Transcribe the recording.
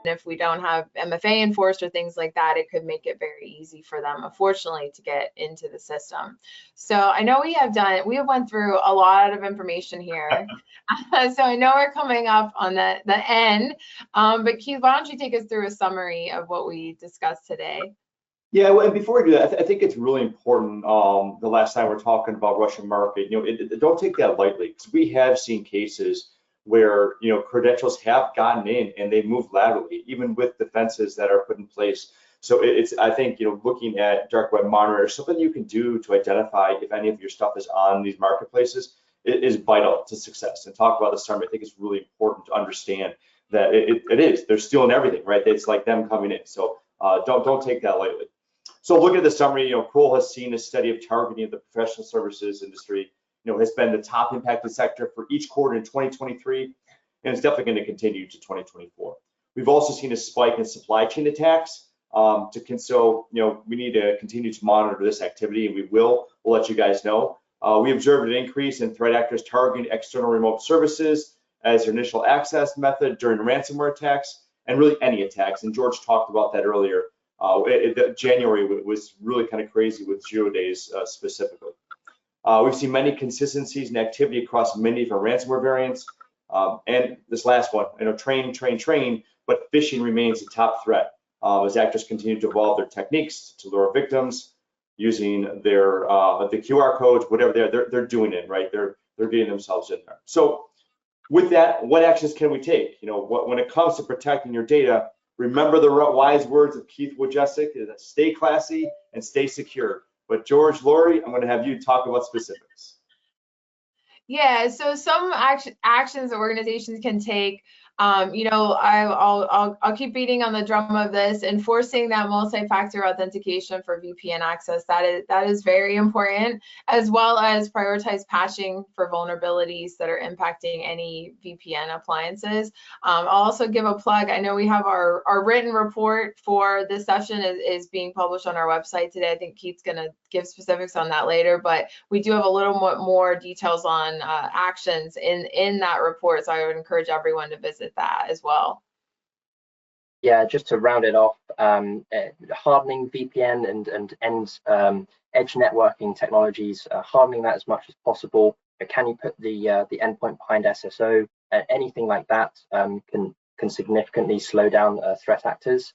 if we don't have MFA enforced or things like that, it could make it very easy for them, unfortunately, to get into the system. So I know we have went through a lot of information here. So I know we're coming up on the end, but Keith, why don't you take us through a summary of what we discussed today? Yeah, well, and before we do that, I think it's really important. The last time we're talking about Russian market, don't take that lightly, because we have seen cases where credentials have gotten in and they move laterally, even with defenses that are put in place. So I think looking at dark web monitor, something you can do to identify if any of your stuff is on these marketplaces is vital to success. And talk about the summary, I think it's really important to understand that they're stealing everything, right? It's like them coming in. So don't take that lightly. So looking at the summary, Kroll has seen a study of targeting of the professional services industry, has been the top impacted sector for each quarter in 2023, and it's definitely going to continue to 2024. We've also seen a spike in supply chain attacks. So we need to continue to monitor this activity, and we will. We'll let you guys know. We observed an increase in threat actors targeting external remote services as their initial access method during ransomware attacks, and really any attacks. And George talked about that earlier. January was really kind of crazy with 0 days specifically. We've seen many consistencies and activity across many different ransomware variants. And this last one, train, but phishing remains the top threat as actors continue to evolve their techniques to lure victims using their the QR codes, whatever they're doing it, right? They're getting themselves in there. So with that, what actions can we take? When it comes to protecting your data, remember the wise words of Keith Wojcicki, is that stay classy and stay secure. But George, Lori, I'm going to have you talk about specifics. Yeah, so some actions that organizations can take, I'll keep beating on the drum of this, enforcing that multi-factor authentication for VPN access. That is very important, as well as prioritize patching for vulnerabilities that are impacting any VPN appliances. I'll also give a plug. I know we have our written report for this session is being published on our website today. I think Keith's going to give specifics on that later, but we do have a little more details on actions in that report, so I would encourage everyone to visit that as well. Yeah, just to round it off, hardening VPN and edge networking technologies, hardening that as much as possible. Can you put the endpoint behind SSO? Anything like that can significantly slow down threat actors.